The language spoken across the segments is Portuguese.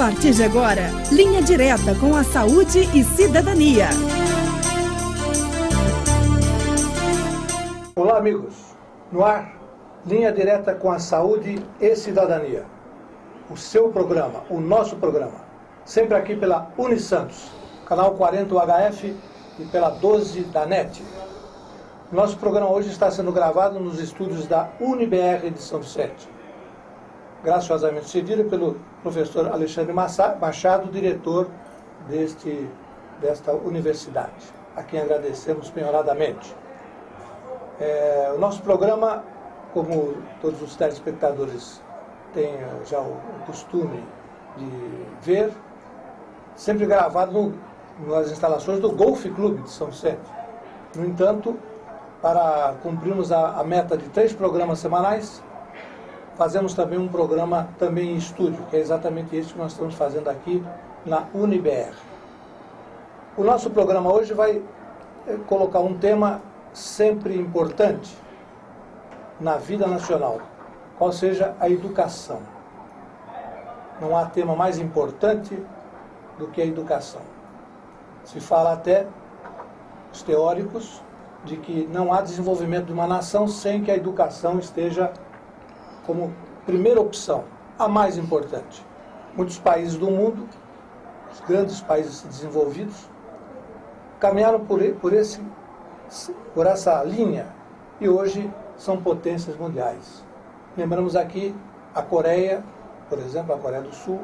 partir de agora, Linha Direta com a Saúde e Cidadania. Olá, amigos. No ar, Linha Direta com a Saúde e Cidadania. O seu programa, o nosso programa. Sempre aqui pela Unisantos, canal 40 UHF e pela 12 da NET. Nosso programa hoje está sendo gravado nos estúdios da UniBR de São Vicente. Graciosamente cedido pelo professor Alexandre Machado, diretor desta universidade, a quem agradecemos penhoradamente. O nosso programa, como todos os telespectadores têm já o costume de ver, sempre gravado nas instalações do Golf Clube de São Vicente. No entanto, para cumprirmos a meta de 3 programas semanais, fazemos também um programa também em estúdio, que é exatamente isso que nós estamos fazendo aqui na UniBR. O nosso programa hoje vai colocar um tema sempre importante na vida nacional, qual seja a educação. Não há tema mais importante do que a educação. Se fala até, os teóricos, de que não há desenvolvimento de uma nação sem que a educação esteja como primeira opção, a mais importante. Muitos países do mundo, os grandes países desenvolvidos, caminharam por essa linha e hoje são potências mundiais. Lembramos aqui a Coreia, por exemplo, a Coreia do Sul,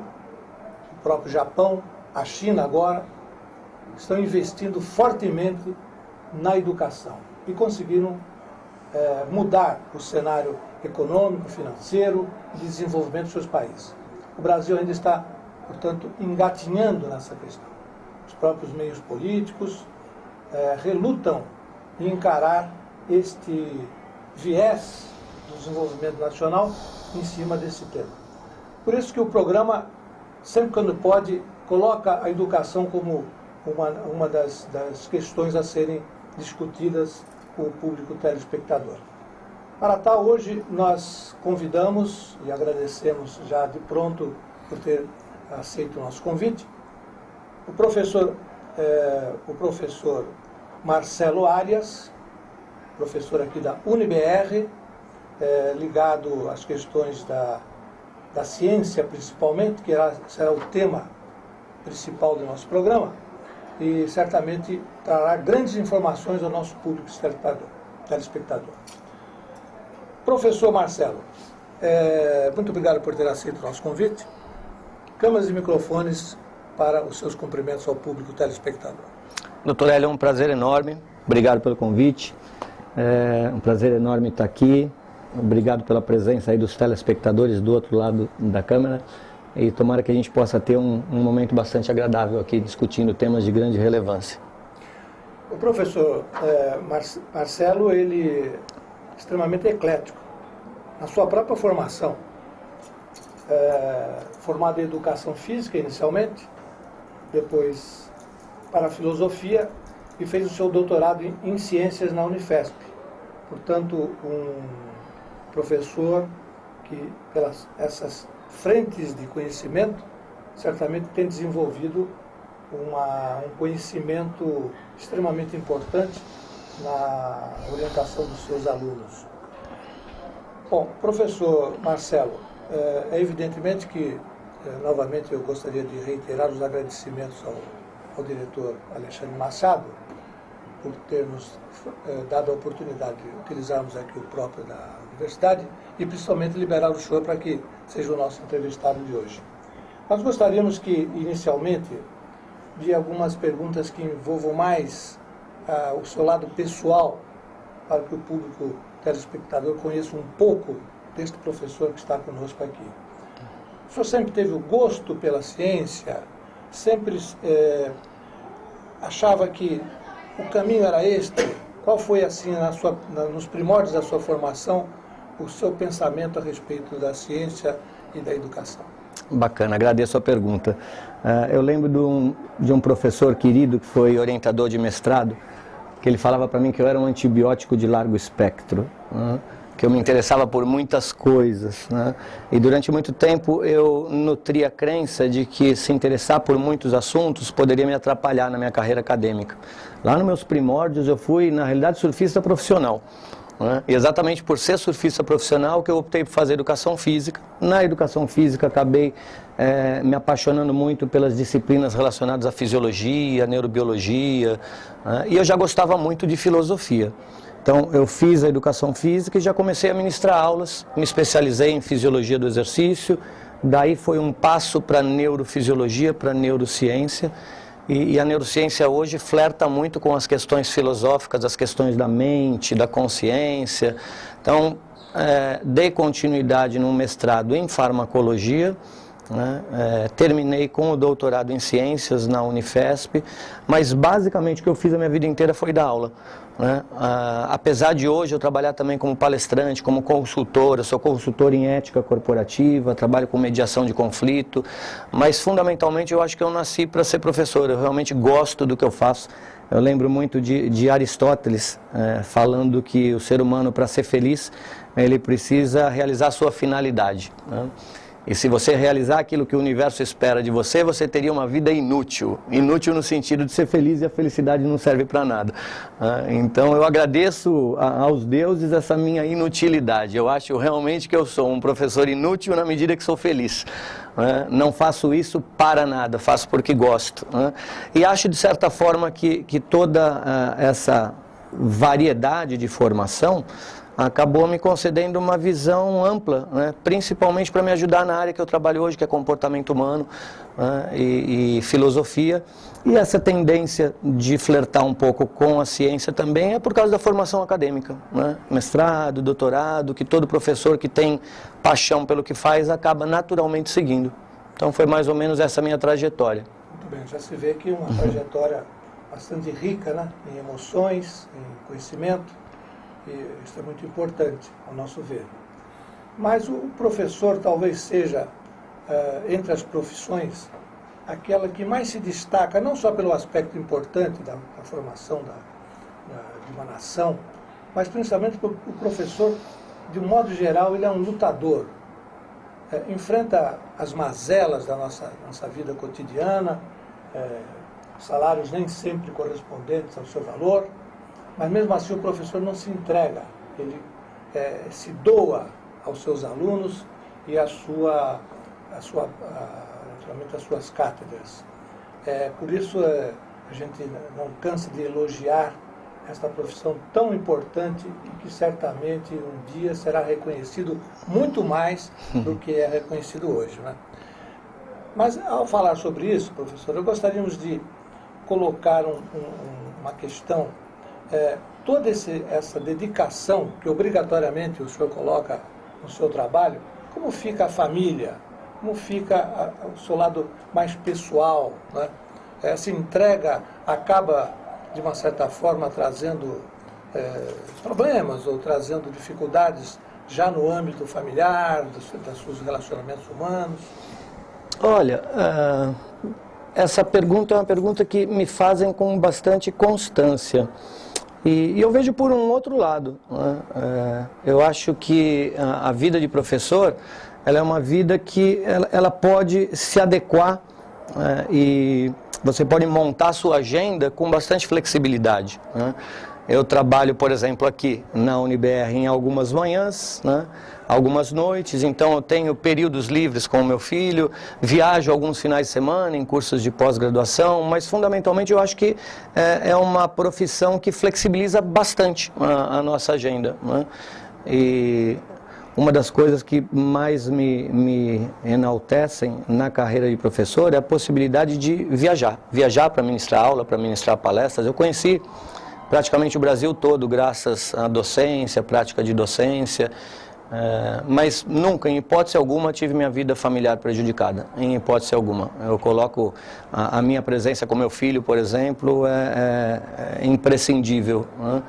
o próprio Japão, a China agora, estão investindo fortemente na educação e conseguiram mudar o cenário econômico, financeiro e de desenvolvimento dos seus países. O Brasil ainda está, portanto, engatinhando nessa questão. Os próprios meios políticos relutam em encarar este viés do desenvolvimento nacional em cima desse tema. Por isso que o programa, sempre quando pode, coloca a educação como uma das questões a serem discutidas com o público telespectador. Para tal, hoje nós convidamos e agradecemos já de pronto por ter aceito o nosso convite, o professor Marcelo Arias, professor aqui da UniBR, ligado às questões da ciência principalmente, que será o tema principal do nosso programa, e certamente trará grandes informações ao nosso público telespectador. Professor Marcelo, muito obrigado por ter aceito o nosso convite. Câmeras e microfones para os seus cumprimentos ao público telespectador. Doutor Hélio, é um prazer enorme. Obrigado pelo convite. É um prazer enorme estar aqui. Obrigado pela presença aí dos telespectadores do outro lado da câmera. E tomara que a gente possa ter um momento bastante agradável aqui, discutindo temas de grande relevância. O professor Marcelo, ele é extremamente eclético. Na sua própria formação, formado em educação física inicialmente, depois para a filosofia e fez o seu doutorado em ciências na Unifesp. Portanto, um professor que, pelas essas frentes de conhecimento, certamente tem desenvolvido um conhecimento extremamente importante na orientação dos seus alunos. Bom, professor Marcelo, evidentemente que, novamente, eu gostaria de reiterar os agradecimentos ao diretor Alexandre Machado por ter nos dado a oportunidade de utilizarmos aqui o próprio da universidade e principalmente liberar o senhor para que seja o nosso entrevistado de hoje. Nós gostaríamos que, inicialmente, de algumas perguntas que envolvam mais o seu lado pessoal, para que o público telespectador conheça um pouco deste professor que está conosco aqui. O senhor sempre teve o gosto pela ciência, sempre achava que o caminho era este? Qual foi, assim, nos primórdios da sua formação, o seu pensamento a respeito da ciência e da educação? Bacana, agradeço a pergunta. Eu lembro de um professor querido que foi orientador de mestrado, que ele falava para mim que eu era um antibiótico de largo espectro. que eu me interessava por muitas coisas, né? E durante muito tempo eu nutri a crença de que se interessar por muitos assuntos poderia me atrapalhar na minha carreira acadêmica. Lá nos meus primórdios eu fui, na realidade, surfista profissional, né? E exatamente por ser surfista profissional que eu optei por fazer educação física. Na educação física acabei me apaixonando muito pelas disciplinas relacionadas à fisiologia, neurobiologia, né? E eu já gostava muito de filosofia. Então, eu fiz a educação física e já comecei a ministrar aulas, me especializei em fisiologia do exercício, daí foi um passo para neurofisiologia, para neurociência, e a neurociência hoje flerta muito com as questões filosóficas, as questões da mente, da consciência. Então, dei continuidade num mestrado em farmacologia, né? Terminei com o doutorado em ciências na Unifesp, mas basicamente o que eu fiz a minha vida inteira foi dar aula, né? Apesar de hoje eu trabalhar também como palestrante, como consultor, eu sou consultor em ética corporativa, trabalho com mediação de conflito, mas fundamentalmente eu acho que eu nasci para ser professor, eu realmente gosto do que eu faço. Eu lembro muito de Aristóteles falando que o ser humano, para ser feliz, ele precisa realizar a sua finalidade, né? E se você realizar aquilo que o universo espera de você, você teria uma vida inútil. Inútil no sentido de ser feliz e a felicidade não serve para nada. Então eu agradeço aos deuses essa minha inutilidade. Eu acho realmente que eu sou um professor inútil na medida que sou feliz. Não faço isso para nada, faço porque gosto. E acho de certa forma que toda essa variedade de formação acabou me concedendo uma visão ampla, né? Principalmente para me ajudar na área que eu trabalho hoje, que é comportamento humano, né? e filosofia. E essa tendência de flertar um pouco com a ciência também é por causa da formação acadêmica, né? Mestrado, doutorado, que todo professor que tem paixão pelo que faz acaba naturalmente seguindo. Então foi mais ou menos essa minha trajetória. Muito bem, já se vê que uma trajetória bastante rica, né? Em emoções, em conhecimento. E isso é muito importante, ao nosso ver. Mas o professor talvez seja, entre as profissões, aquela que mais se destaca, não só pelo aspecto importante da formação de uma nação, mas principalmente porque o professor, de um modo geral, ele é um lutador. Enfrenta as mazelas da nossa vida cotidiana, salários nem sempre correspondentes ao seu valor, mas mesmo assim o professor não se entrega, ele se doa aos seus alunos e naturalmente às suas cátedras. Por isso a gente não cansa de elogiar esta profissão tão importante e que certamente um dia será reconhecido muito mais do que é reconhecido hoje, né? Mas ao falar sobre isso, professor, gostaríamos de colocar uma questão. Toda essa dedicação que obrigatoriamente o senhor coloca no seu trabalho, como fica a família, como fica o seu lado mais pessoal, né? Essa entrega acaba, de uma certa forma, trazendo problemas ou trazendo dificuldades já no âmbito familiar, dos seus relacionamentos humanos? Olha, essa pergunta é uma pergunta que me fazem com bastante constância. E eu vejo por um outro lado, né? Eu acho que a vida de professor, ela é uma vida que ela pode se adequar, e você pode montar a sua agenda com bastante flexibilidade, né? Eu trabalho, por exemplo, aqui na UniBR em algumas manhãs, né? Algumas noites, então eu tenho períodos livres com o meu filho, viajo alguns finais de semana em cursos de pós-graduação, mas fundamentalmente eu acho que é uma profissão que flexibiliza bastante a nossa agenda, né? E uma das coisas que mais me enaltecem na carreira de professor é a possibilidade de viajar para ministrar aula, para ministrar palestras. Eu conheci praticamente o Brasil todo graças à docência, prática de docência, mas nunca, em hipótese alguma, tive minha vida familiar prejudicada, em hipótese alguma. Eu coloco a minha presença com meu filho, por exemplo, é imprescindível, né?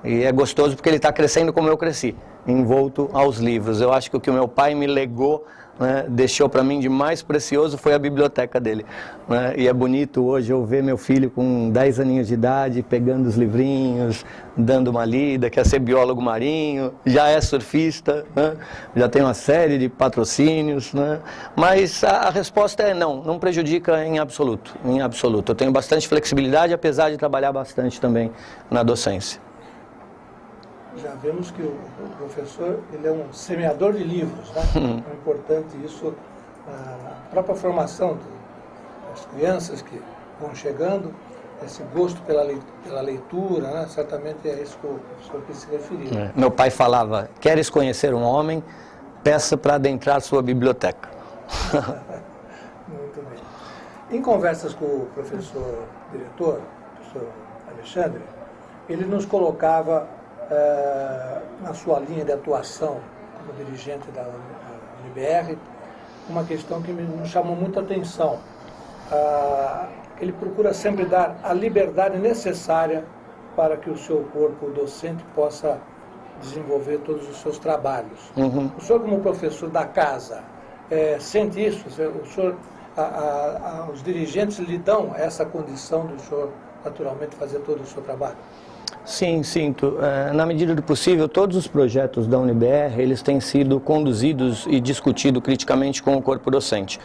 E é gostoso porque ele está crescendo como eu cresci, envolto aos livros. Eu acho que o que o meu pai me legou né, deixou para mim de mais precioso foi a biblioteca dele, né? E é bonito hoje eu ver meu filho com 10 aninhos de idade, pegando os livrinhos, dando uma lida, quer ser biólogo marinho, já é surfista, né? Já tem uma série de patrocínios, né? Mas a resposta é não prejudica em absoluto, em absoluto. Eu tenho bastante flexibilidade, apesar de trabalhar bastante também na docência. Já vemos que o professor ele é um semeador de livros, né? É importante isso na própria formação das crianças que vão chegando, esse gosto pela leitura, né? Certamente é isso que o professor quis se referir. Meu pai falava, queres conhecer um homem, peça para adentrar sua biblioteca. Muito bem. Em conversas com o professor diretor, o professor Alexandre, ele nos colocava na sua linha de atuação como dirigente da UniBR, uma questão que nos chamou muita atenção. Ele procura sempre dar a liberdade necessária para que o seu corpo docente possa desenvolver todos os seus trabalhos. O senhor, como professor da casa, sente isso? O senhor, os dirigentes lhe dão essa condição do senhor, naturalmente, fazer todo o seu trabalho? Sim, sinto. Na medida do possível, todos os projetos da UniBR, eles têm sido conduzidos e discutidos criticamente com o corpo docente.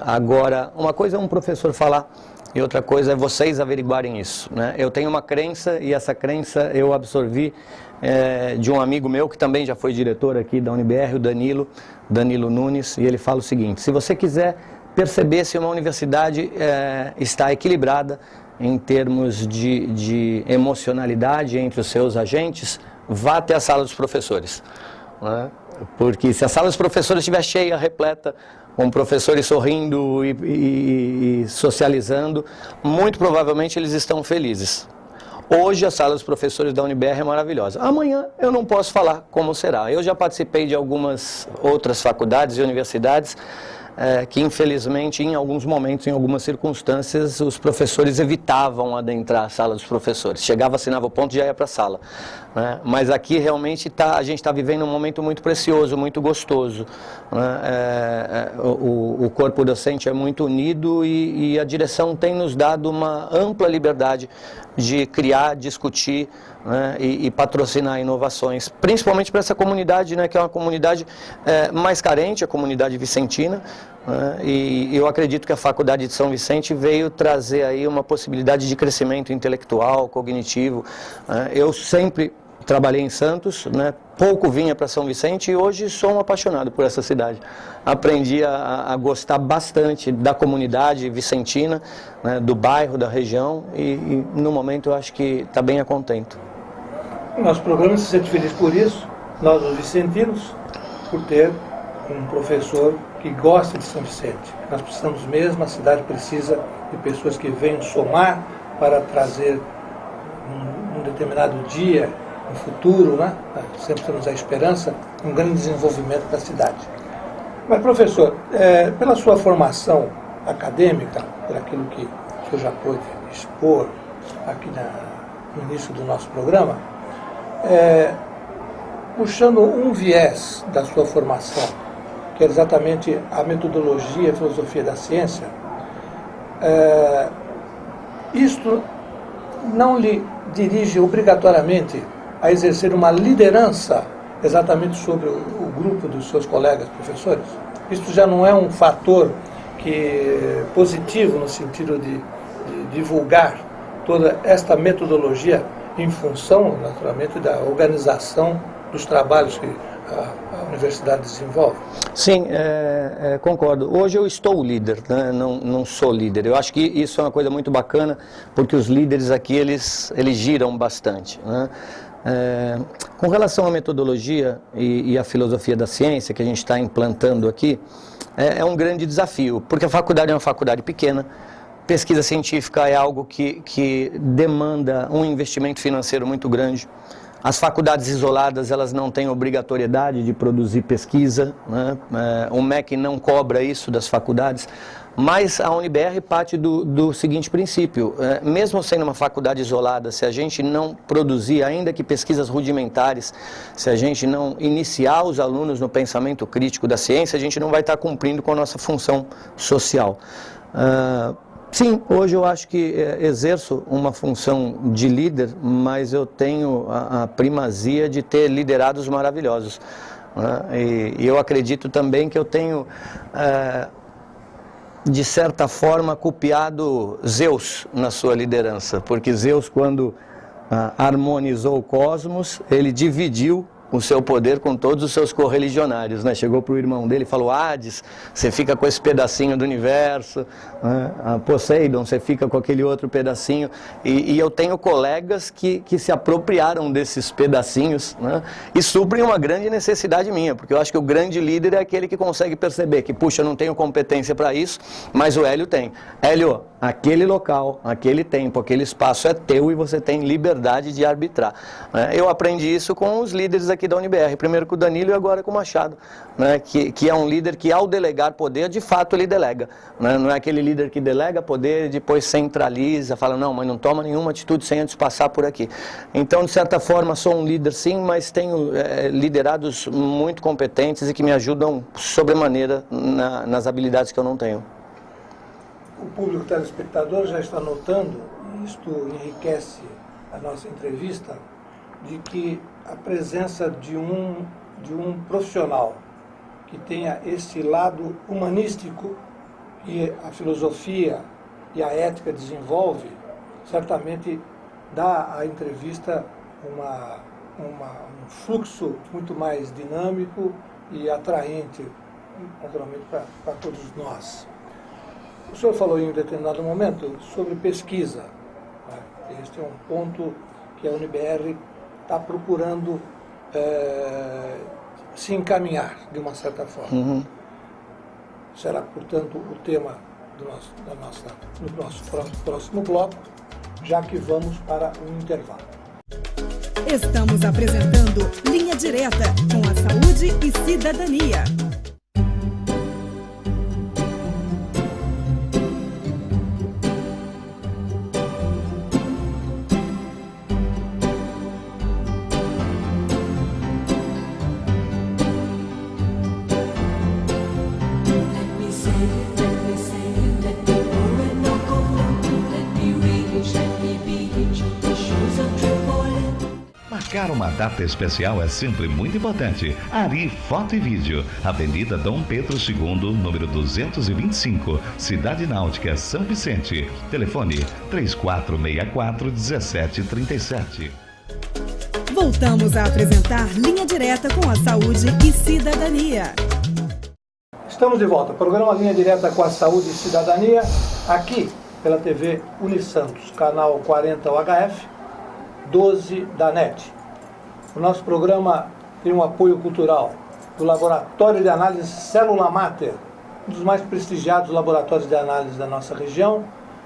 Agora, uma coisa é um professor falar e outra coisa é vocês averiguarem isso, né? Eu tenho uma crença e essa crença eu absorvi de um amigo meu que também já foi diretor aqui da UniBR, o Danilo Nunes, e ele fala o seguinte: se você quiser perceber se uma universidade está equilibrada em termos de emocionalidade entre os seus agentes, vá até a sala dos professores, né? Porque se a sala dos professores estiver cheia, repleta, com professores sorrindo e socializando, muito provavelmente eles estão felizes. Hoje a sala dos professores da UniBR é maravilhosa. Amanhã eu não posso falar como será. Eu já participei de algumas outras faculdades e universidades que infelizmente em alguns momentos, em algumas circunstâncias, os professores evitavam adentrar a sala dos professores. Chegava, assinava o ponto e já ia para a sala, né? Mas aqui realmente a gente está vivendo um momento muito precioso, muito gostoso, né? O corpo docente é muito unido e a direção tem nos dado uma ampla liberdade de criar, discutir, né, e patrocinar inovações, principalmente para essa comunidade, né, que é uma comunidade mais carente, a comunidade vicentina, né, e eu acredito que a Faculdade de São Vicente veio trazer aí uma possibilidade de crescimento intelectual, cognitivo. Eu sempre trabalhei em Santos, né, pouco vinha para São Vicente e hoje sou um apaixonado por essa cidade. Aprendi a gostar bastante da comunidade vicentina, né, do bairro, da região e no momento eu acho que está bem a contento. O nosso programa se sente feliz por isso, nós os vicentinos, por ter um professor que gosta de São Vicente. Nós precisamos mesmo, a cidade precisa de pessoas que venham somar para trazer um determinado dia, no futuro, né? Sempre temos a esperança, um grande desenvolvimento da cidade. Mas, professor, pela sua formação acadêmica, por aquilo que o senhor já pôde expor aqui no início do nosso programa, puxando um viés da sua formação, que é exatamente a metodologia, a filosofia da ciência, isto não lhe dirige obrigatoriamente a exercer uma liderança exatamente sobre o grupo dos seus colegas professores? Isto já não é um fator positivo no sentido de divulgar toda esta metodologia em função, naturalmente, da organização dos trabalhos que a universidade desenvolve? Sim, concordo. Hoje eu estou líder, né? Não sou líder. Eu acho que isso é uma coisa muito bacana, porque os líderes aqui, eles giram bastante, né? Com relação à metodologia e à filosofia da ciência que a gente está implantando aqui, é um grande desafio, porque a faculdade é uma faculdade pequena, pesquisa científica é algo que demanda um investimento financeiro muito grande. As faculdades isoladas, elas não têm obrigatoriedade de produzir pesquisa, né? O MEC não cobra isso das faculdades, Mas a UniBR parte do seguinte princípio, mesmo sendo uma faculdade isolada, se a gente não produzir, ainda que pesquisas rudimentares, se a gente não iniciar os alunos no pensamento crítico da ciência, a gente não vai estar cumprindo com a nossa função social. Sim, hoje eu acho que exerço uma função de líder, mas eu tenho a primazia de ter liderados maravilhosos. E eu acredito também que eu tenho, de certa forma, copiado Zeus na sua liderança, porque Zeus, quando harmonizou o cosmos, ele dividiu o seu poder com todos os seus correligionários, né? Chegou para o irmão dele e falou: Hades, você fica com esse pedacinho do universo, né? Poseidon, você fica com aquele outro pedacinho, e eu tenho colegas que se apropriaram desses pedacinhos, né? E suprem uma grande necessidade minha, porque eu acho que o grande líder é aquele que consegue perceber que, puxa, eu não tenho competência para isso, mas o Hélio tem. Hélio, aquele local, aquele tempo, aquele espaço é teu e você tem liberdade de arbitrar, né? Eu aprendi isso com os líderes aqui da UniBR, primeiro com o Danilo e agora com o Machado, né? Que é um líder que, ao delegar poder, de fato ele delega, né? Não é aquele líder que delega poder e depois centraliza, fala: não, mas não toma nenhuma atitude sem antes passar por aqui. Então, de certa forma, sou um líder sim, mas tenho liderados muito competentes e que me ajudam sobremaneira nas habilidades que eu não tenho. O público telespectador já está notando, e isto enriquece a nossa entrevista, de que a presença de um profissional que tenha esse lado humanístico que a filosofia e a ética desenvolve, certamente dá à entrevista um fluxo muito mais dinâmico e atraente, naturalmente, para todos nós. O senhor falou em um determinado momento sobre pesquisa, né? Este é um ponto que a UniBR está procurando se encaminhar, de uma certa forma. Uhum. Será, portanto, o tema do nosso próximo bloco, já que vamos para um intervalo. Estamos apresentando Linha Direta com a Saúde e Cidadania. Marcar uma data especial é sempre muito importante. Ari Foto e Vídeo, Avenida Dom Pedro II, número 225, Cidade Náutica, São Vicente. Telefone 3464-1737. Voltamos a apresentar Linha Direta com a Saúde e Cidadania. Estamos de volta. Programa Linha Direta com a Saúde e Cidadania, aqui pela TV Unisantos, canal 40 UHF, 12 da NET. O nosso programa tem um apoio cultural do Laboratório de Análise Célula Mater, um dos mais prestigiados laboratórios de análise da nossa região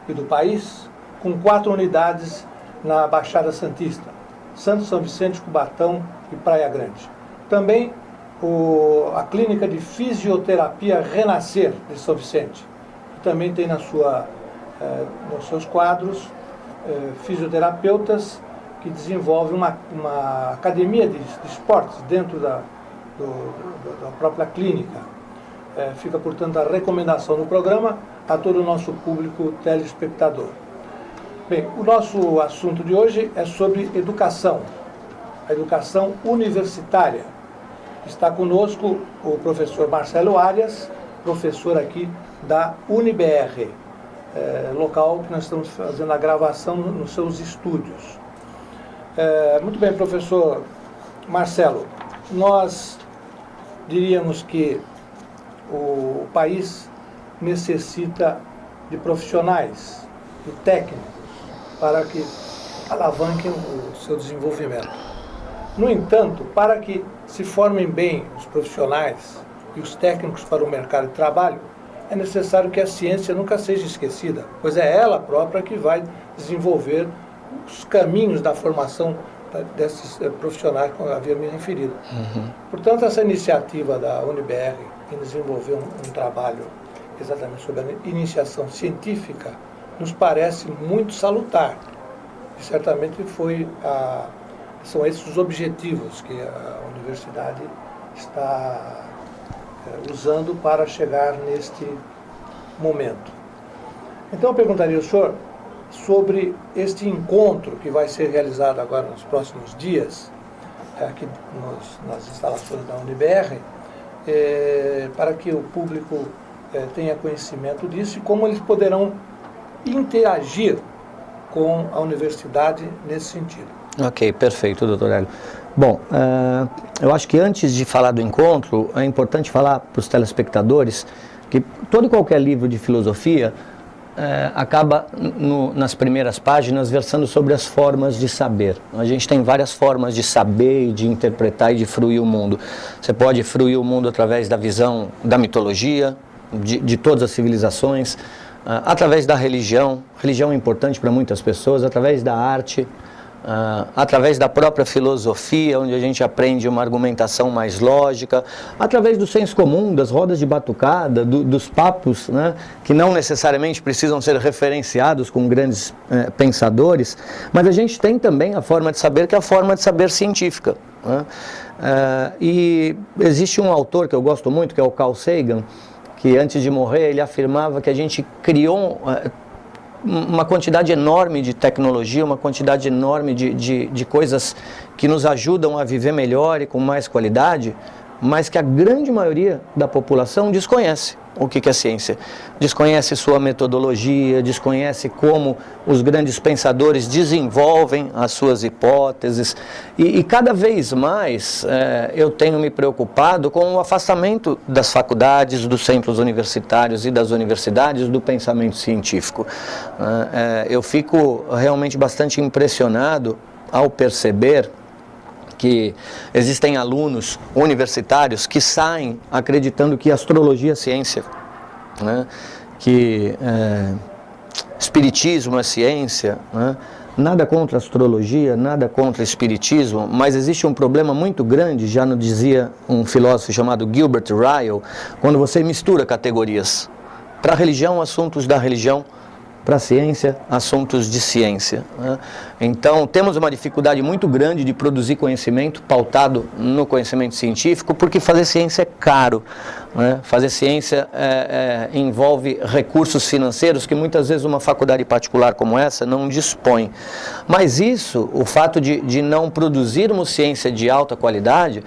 e do país, com 4 unidades na Baixada Santista, Santo São Vicente, Cubatão e Praia Grande. Também a Clínica de Fisioterapia Renascer de São Vicente, que também tem nos seus quadros fisioterapeutas que desenvolvem uma academia de esportes dentro da própria clínica. Fica, portanto, a recomendação do programa a todo o nosso público telespectador. Bem, o nosso assunto de hoje é sobre educação, a educação universitária. Está conosco o professor Marcelo Arias, professor aqui da UniBR, local que nós estamos fazendo a gravação nos seus estúdios. Muito bem, professor Marcelo, nós diríamos que o país necessita de profissionais, de técnicos, para que alavanquem o seu desenvolvimento. No entanto, para que se formem bem os profissionais e os técnicos para o mercado de trabalho, é necessário que a ciência nunca seja esquecida, pois é ela própria que vai desenvolver os caminhos da formação desses profissionais, como eu havia me referido. Uhum. Portanto, essa iniciativa da UniBR em desenvolver um trabalho exatamente sobre a iniciação científica, nos parece muito salutar. E certamente são esses os objetivos que a universidade está usando para chegar neste momento. Então eu perguntaria ao senhor sobre este encontro que vai ser realizado agora nos próximos dias, aqui nas instalações da UniBR, para que o público tenha conhecimento disso e como eles poderão interagir com a universidade nesse sentido. Ok, perfeito, doutor Hélio. Bom, eu acho que antes de falar do encontro, é importante falar para os telespectadores que todo e qualquer livro de filosofia acaba nas primeiras páginas versando sobre as formas de saber. A gente tem várias formas de saber, de interpretar e de fruir o mundo. Você pode fruir o mundo através da visão da mitologia, de todas as civilizações, através da religião. Religião é importante para muitas pessoas, através da arte, através da própria filosofia, onde a gente aprende uma argumentação mais lógica, através do senso comum, das rodas de batucada, dos papos, né, que não necessariamente precisam ser referenciados com grandes pensadores, mas a gente tem também a forma de saber, que é a forma de saber científica, né? E existe um autor que eu gosto muito, que é o Carl Sagan, que antes de morrer ele afirmava que a gente criou uma quantidade enorme de tecnologia, uma quantidade enorme de coisas que nos ajudam a viver melhor e com mais qualidade, mas que a grande maioria da população desconhece o que é ciência. Desconhece sua metodologia, desconhece como os grandes pensadores desenvolvem as suas hipóteses. E cada vez mais eu tenho me preocupado com o afastamento das faculdades, dos centros universitários e das universidades do pensamento científico. Eu fico realmente bastante impressionado ao perceber que existem alunos universitários que saem acreditando que astrologia é ciência, né? Que espiritismo é ciência, né? Nada contra astrologia, nada contra espiritismo, mas existe um problema muito grande, já nos dizia um filósofo chamado Gilbert Ryle, quando você mistura categorias. Para a religião, assuntos da religião; para a ciência, assuntos de ciência, né? Então, temos uma dificuldade muito grande de produzir conhecimento pautado no conhecimento científico, porque fazer ciência é caro, né? Fazer ciência envolve recursos financeiros que muitas vezes uma faculdade particular como essa não dispõe. Mas isso, o fato de não produzirmos ciência de alta qualidade,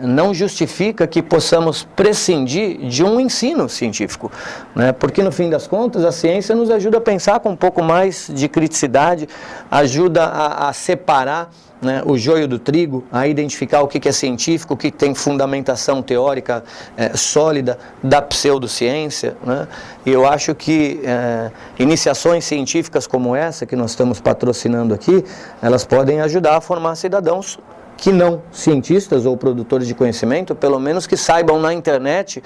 não justifica que possamos prescindir de um ensino científico, né? Porque no fim das contas a ciência nos ajuda a pensar com um pouco mais de criticidade, ajuda a separar, né, o joio do trigo, a identificar o que é científico, o que tem fundamentação teórica sólida da pseudociência, né? E eu acho que iniciações científicas como essa que nós estamos patrocinando aqui, elas podem ajudar a formar cidadãos que não cientistas ou produtores de conhecimento, pelo menos que saibam na internet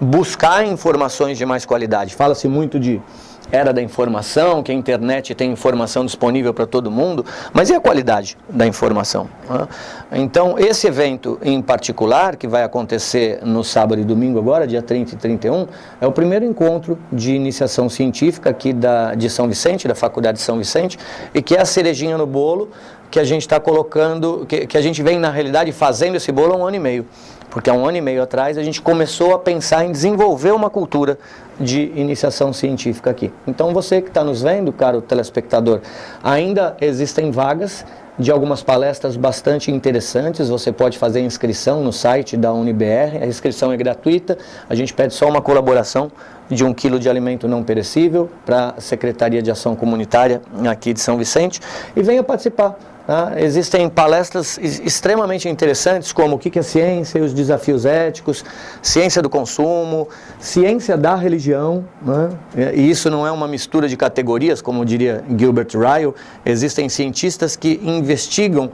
buscar informações de mais qualidade. Fala-se muito de era da informação, que a internet tem informação disponível para todo mundo, mas e a qualidade da informação, né? Então, esse evento em particular, que vai acontecer no sábado e domingo agora, dia 30 e 31, é o primeiro encontro de iniciação científica aqui de São Vicente, da Faculdade de São Vicente, e que é a cerejinha no bolo que a gente está colocando, que a gente vem, na realidade, fazendo esse bolo há 1 ano e meio. Porque há 1 ano e meio atrás a gente começou a pensar em desenvolver uma cultura de iniciação científica aqui. Então você que está nos vendo, caro telespectador, ainda existem vagas de algumas palestras bastante interessantes. Você pode fazer inscrição no site da UniBR, a inscrição é gratuita, a gente pede só uma colaboração de 1 quilo de alimento não perecível para a Secretaria de Ação Comunitária aqui de São Vicente e venha participar. Existem palestras extremamente interessantes, como o que é ciência e os desafios éticos, ciência do consumo, ciência da religião, né? E isso não é uma mistura de categorias, como diria Gilbert Ryle. Existem cientistas que investigam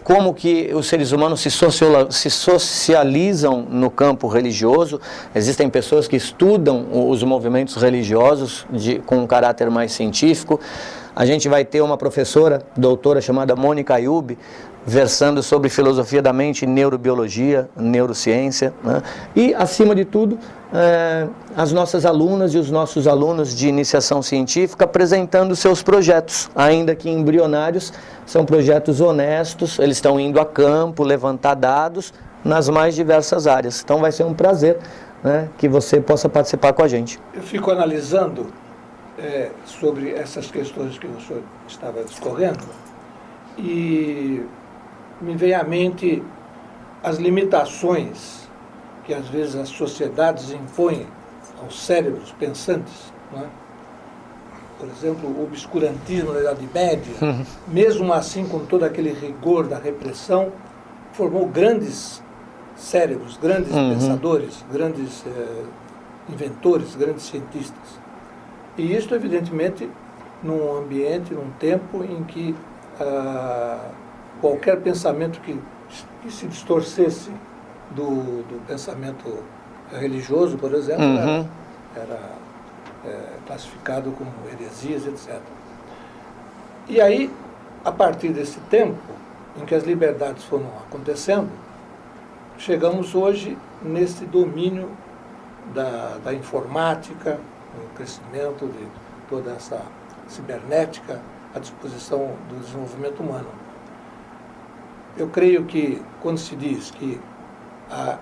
como que os seres humanos se socializam no campo religioso. Existem pessoas que estudam os movimentos religiosos com um caráter mais científico. A gente vai ter uma professora, doutora, chamada Mônica Ayub, versando sobre filosofia da mente, neurobiologia, neurociência, né? E, acima de tudo, as nossas alunas e os nossos alunos de iniciação científica apresentando seus projetos, ainda que embrionários, são projetos honestos, eles estão indo a campo, levantar dados nas mais diversas áreas. Então vai ser um prazer, né, que você possa participar com a gente. Eu fico analisando sobre essas questões que o senhor estava discorrendo e me vem à mente as limitações que às vezes as sociedades impõem aos cérebros pensantes, não é? Por exemplo, o obscurantismo da Idade Média, mesmo assim com todo aquele rigor da repressão, formou grandes cérebros, grandes pensadores, grandes inventores, grandes cientistas. E isso, evidentemente, num ambiente, num tempo em que qualquer pensamento que se distorcesse do pensamento religioso, por exemplo, era classificado como heresias, etc. E aí, a partir desse tempo, em que as liberdades foram acontecendo, chegamos hoje nesse domínio da informática, o crescimento de toda essa cibernética à disposição do desenvolvimento humano. Eu creio que, quando se diz que a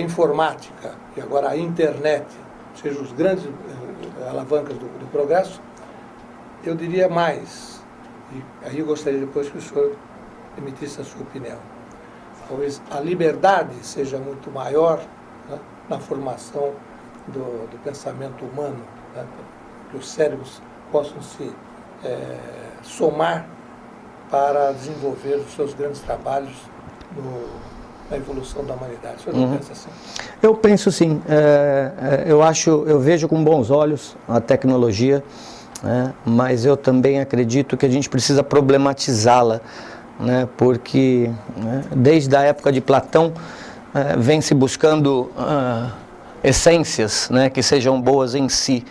informática e agora a internet sejam os grandes alavancas do progresso, eu diria mais, e aí eu gostaria depois que o senhor emitisse a sua opinião. Talvez a liberdade seja muito maior, né, na formação do pensamento humano, né, que os cérebros possam se somar para desenvolver os seus grandes trabalhos na evolução da humanidade. O senhor não pensa assim? Eu penso sim. Eu vejo com bons olhos a tecnologia, mas eu também acredito que a gente precisa problematizá-la, né, porque desde a época de Platão vem se buscando essências, né, que sejam boas em si,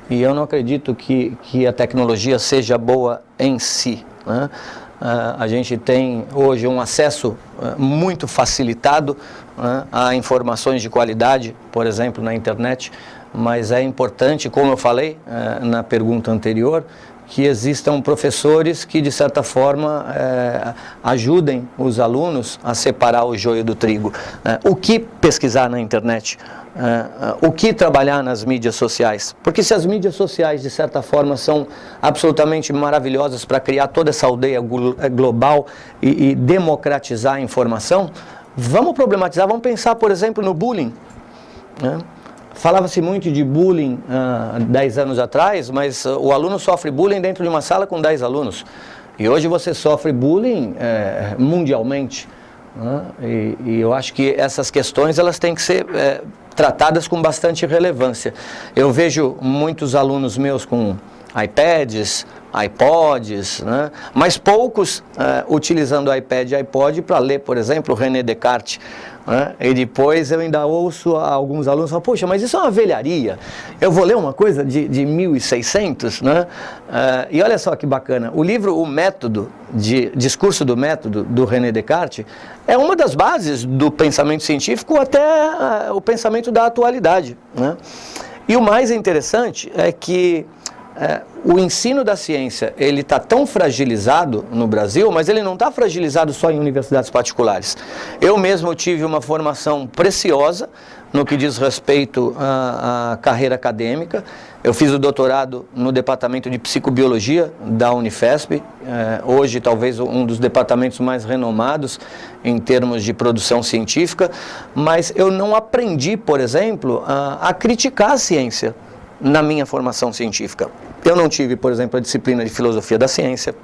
e eu não acredito que a tecnologia seja boa em si, né? A gente tem hoje um acesso muito facilitado, né, a informações de qualidade, por exemplo, na internet, mas é importante, como eu falei na pergunta anterior, que existam professores que, de certa forma, ajudem os alunos a separar o joio do trigo. O que pesquisar na internet? O que trabalhar nas mídias sociais? Porque se as mídias sociais, de certa forma, são absolutamente maravilhosas para criar toda essa aldeia global e democratizar a informação, vamos problematizar, vamos pensar, por exemplo, no bullying, né? Falava-se muito de bullying 10 anos atrás, mas o aluno sofre bullying dentro de uma sala com 10 alunos. E hoje você sofre bullying mundialmente, né? E eu acho que essas questões elas têm que ser tratadas com bastante relevância. Eu vejo muitos alunos meus com iPads, iPods, né? Mas poucos utilizando o iPad e iPod para ler, por exemplo, René Descartes, né? E depois eu ainda ouço alguns alunos falar, poxa, mas isso é uma velharia, eu vou ler uma coisa de 1600, né? E olha só que bacana, o livro O Método, Discurso do Método, do René Descartes, é uma das bases do pensamento científico até o pensamento da atualidade, né? E o mais interessante é que o ensino da ciência, ele está tão fragilizado no Brasil, mas ele não está fragilizado só em universidades particulares. Eu mesmo tive uma formação preciosa no que diz respeito à carreira acadêmica. Eu fiz o doutorado no departamento de psicobiologia da Unifesp, hoje talvez um dos departamentos mais renomados em termos de produção científica, mas eu não aprendi, por exemplo, a criticar a ciência na minha formação científica. Eu não tive, por exemplo, a disciplina de filosofia da ciência,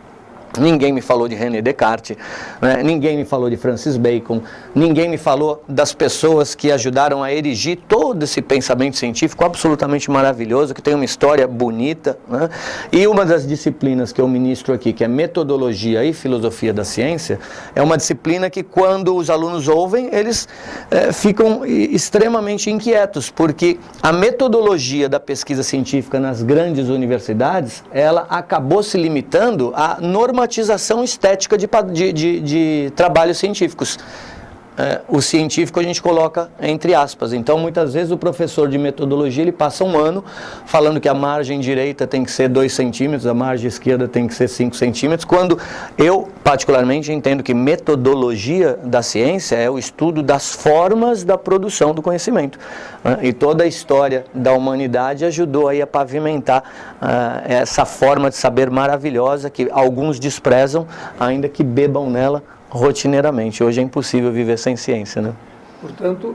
Ninguém me falou de René Descartes, né? Ninguém me falou de Francis Bacon, ninguém me falou das pessoas que ajudaram a erigir todo esse pensamento científico absolutamente maravilhoso, que tem uma história bonita, né? E uma das disciplinas que eu ministro aqui, que é Metodologia e Filosofia da Ciência, é uma disciplina que quando os alunos ouvem, eles ficam extremamente inquietos, porque a metodologia da pesquisa científica nas grandes universidades, ela acabou se limitando à normatização estética de trabalhos científicos. O científico a gente coloca entre aspas. Então, muitas vezes o professor de metodologia, ele passa um ano falando que a margem direita tem que ser 2 centímetros, a margem esquerda tem que ser 5 centímetros, quando eu, particularmente, entendo que metodologia da ciência é o estudo das formas da produção do conhecimento. E toda a história da humanidade ajudou aí a pavimentar essa forma de saber maravilhosa que alguns desprezam, ainda que bebam nela rotineiramente. Hoje é impossível viver sem ciência, né? Portanto,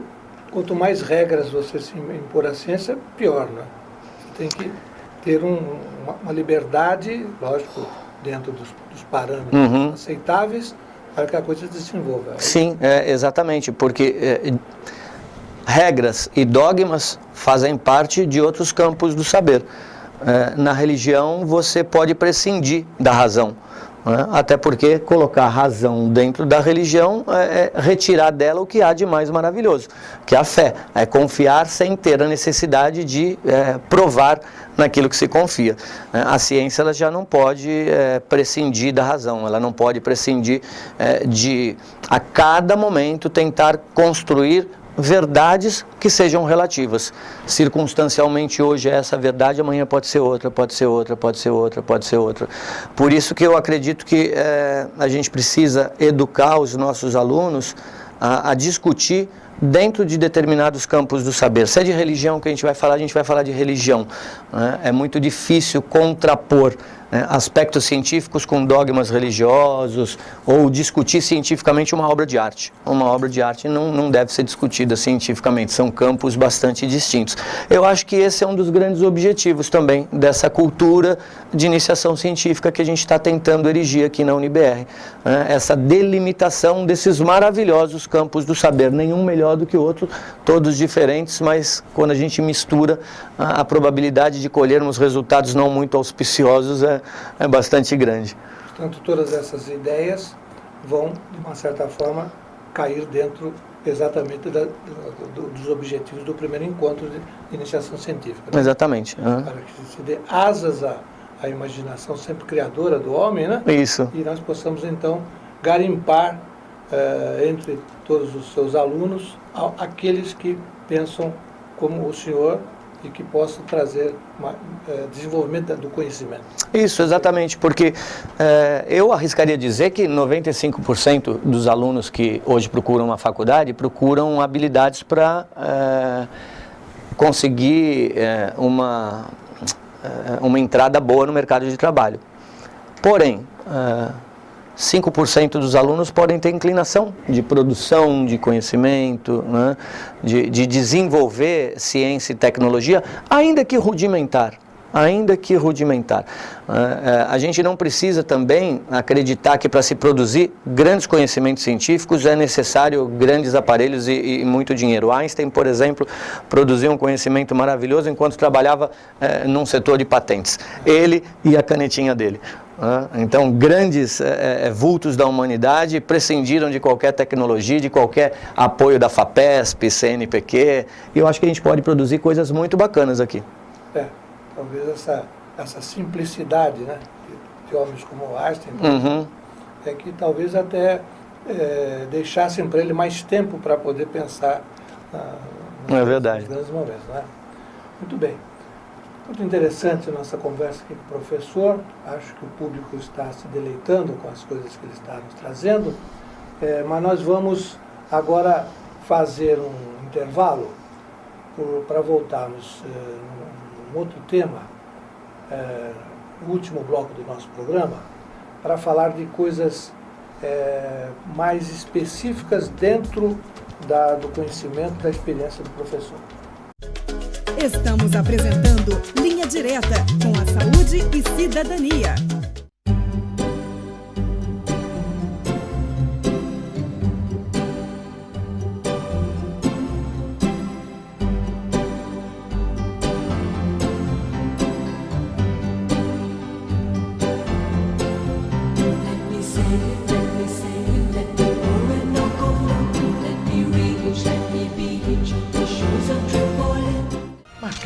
quanto mais regras você se impor à ciência, pior, né? Você tem que ter uma liberdade, lógico, dentro dos parâmetros aceitáveis, para que a coisa se desenvolva. Sim, exatamente, porque regras e dogmas fazem parte de outros campos do saber. Na religião, você pode prescindir da razão. Até porque colocar a razão dentro da religião é retirar dela o que há de mais maravilhoso, que é a fé, é confiar sem ter a necessidade de provar naquilo que se confia. A ciência ela já não pode prescindir da razão, ela não pode prescindir de a cada momento tentar construir verdades que sejam relativas. Circunstancialmente hoje é essa verdade, amanhã pode ser outra, pode ser outra, pode ser outra, pode ser outra. Por isso que eu acredito que a gente precisa educar os nossos alunos a discutir dentro de determinados campos do saber. Se é de religião que a gente vai falar de religião. É muito difícil contrapor aspectos científicos com dogmas religiosos ou discutir cientificamente uma obra de arte. Uma obra de arte não deve ser discutida cientificamente, são campos bastante distintos. Eu acho que esse é um dos grandes objetivos também dessa cultura de iniciação científica que a gente está tentando erigir aqui na UniBR. Essa delimitação desses maravilhosos campos do saber, nenhum melhor do que o outro, todos diferentes, mas quando a gente mistura, a probabilidade de colhermos resultados não muito auspiciosos é bastante grande. Portanto, todas essas ideias vão, de uma certa forma, cair dentro exatamente dos objetivos do primeiro encontro de iniciação científica. Né? Exatamente. Para que se dê asas à imaginação sempre criadora do homem, né? Isso. E nós possamos, então, garimpar entre todos os seus alunos aqueles que pensam como o senhor e que possam trazer desenvolvimento do conhecimento. Isso, exatamente, porque eu arriscaria dizer que 95% dos alunos que hoje procuram uma faculdade procuram habilidades para conseguir uma entrada boa no mercado de trabalho. Porém, 5% dos alunos podem ter inclinação de produção de conhecimento, né, de desenvolver ciência e tecnologia, ainda que rudimentar. A gente não precisa também acreditar que para se produzir grandes conhecimentos científicos é necessário grandes aparelhos e muito dinheiro. Einstein, por exemplo, produziu um conhecimento maravilhoso enquanto trabalhava num setor de patentes. Ele e a canetinha dele. Então, grandes vultos da humanidade prescindiram de qualquer tecnologia, de qualquer apoio da FAPESP, CNPq, e eu acho que a gente pode produzir coisas muito bacanas aqui. Talvez essa simplicidade, né, de homens como Einstein, é que talvez até deixassem para ele mais tempo para poder pensar nos grandes momentos. Né? Muito bem. Muito interessante a nossa conversa aqui com o professor. Acho que o público está se deleitando com as coisas que ele está nos trazendo. Mas nós vamos agora fazer um intervalo para voltarmos num outro tema, o último bloco do nosso programa, para falar de coisas mais específicas dentro do conhecimento, da experiência do professor. Estamos apresentando Linha Direta, com a saúde e cidadania.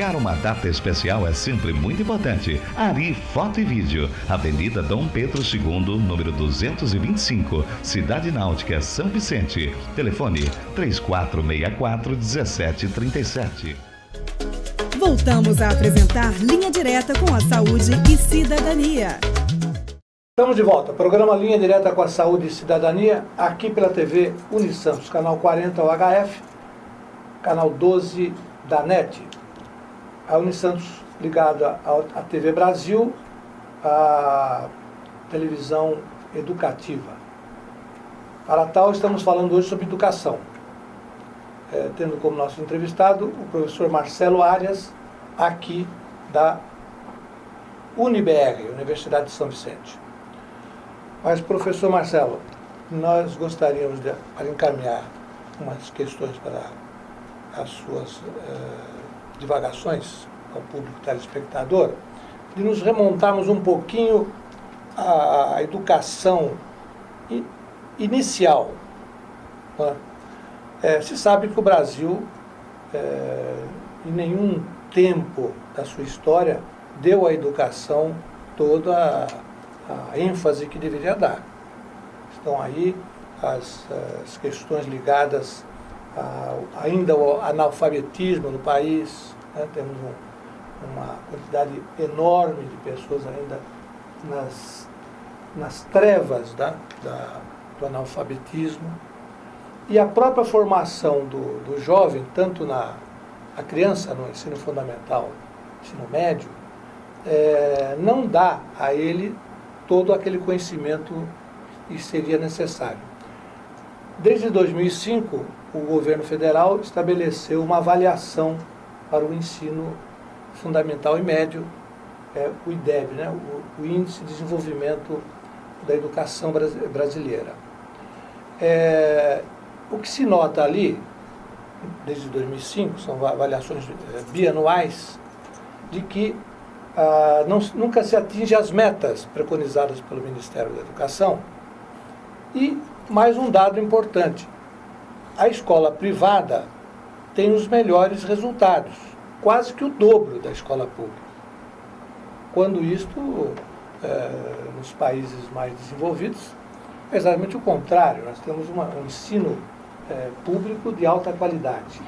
Marcar uma data especial é sempre muito importante. Ari Foto e Vídeo, Avenida Dom Pedro II, número 225, Cidade Náutica, São Vicente. Telefone 3464-1737. Voltamos a apresentar Linha Direta com a Saúde e Cidadania. Estamos de volta. Programa Linha Direta com a Saúde e Cidadania, aqui pela TV Unisantos, canal 40 UHF, canal 12 da NET. A Unisantos ligada à TV Brasil, à televisão educativa. Para tal, estamos falando hoje sobre educação, tendo como nosso entrevistado o professor Marcelo Arias, aqui da UniBR, Universidade de São Vicente. Mas, professor Marcelo, nós gostaríamos de encaminhar umas questões para as suas divagações ao público telespectador, de nos remontarmos um pouquinho à educação inicial. Né? Se sabe que o Brasil, em nenhum tempo da sua história, deu à educação toda a ênfase que deveria dar. Estão aí as questões ligadas ainda ao analfabetismo no país, né? Temos uma quantidade enorme de pessoas ainda nas trevas do analfabetismo. E a própria formação do jovem, tanto a criança no ensino fundamental, ensino médio, não dá a ele todo aquele conhecimento que seria necessário. Desde 2005, o governo federal estabeleceu uma avaliação para o ensino fundamental e médio, o IDEB, né? o Índice de Desenvolvimento da Educação Brasileira. O que se nota ali, desde 2005, são avaliações bianuais, de que nunca se atinge as metas preconizadas pelo Ministério da Educação. E mais um dado importante, a escola privada tem os melhores resultados, quase que o dobro da escola pública. Quando isto, nos países mais desenvolvidos, é exatamente o contrário, nós temos um ensino público de alta qualidade.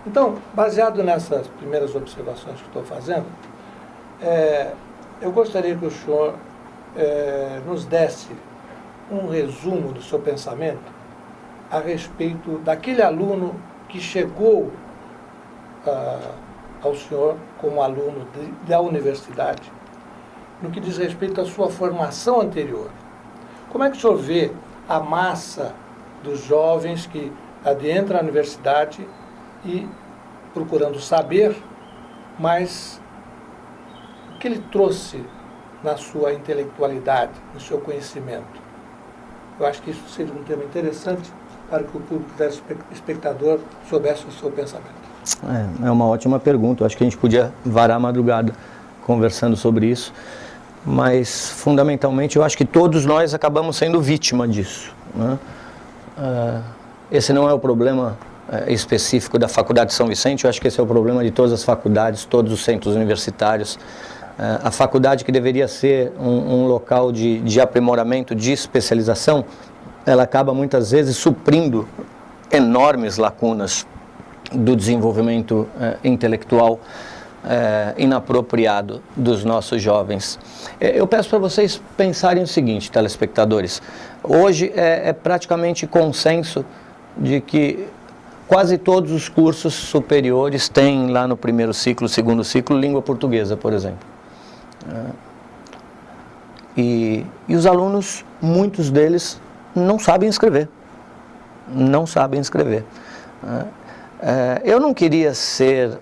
Então, baseado nessas primeiras observações que estou fazendo, eu gostaria que o senhor nos desse um resumo do seu pensamento a respeito daquele aluno que chegou ao senhor como aluno da universidade, no que diz respeito à sua formação anterior. Como é que o senhor vê a massa dos jovens que adentram a universidade e procurando saber, mas o que ele trouxe na sua intelectualidade, no seu conhecimento? Eu acho que isso seria um tema interessante para que o público telespectador soubesse o seu pensamento. É uma ótima pergunta. Eu acho que a gente podia varar a madrugada conversando sobre isso, mas fundamentalmente eu acho que todos nós acabamos sendo vítima disso, né? Esse não é o problema específico da Faculdade de São Vicente, eu acho que esse é o problema de todas as faculdades, todos os centros universitários. A faculdade, que deveria ser um local de aprimoramento, de especialização, ela acaba muitas vezes suprindo enormes lacunas do desenvolvimento intelectual inapropriado dos nossos jovens. Eu peço para vocês pensarem o seguinte, telespectadores: hoje é praticamente consenso de que quase todos os cursos superiores têm lá no primeiro ciclo, segundo ciclo, língua portuguesa, por exemplo. E os alunos, muitos deles, não sabem escrever. Não sabem escrever. Eu não queria ser,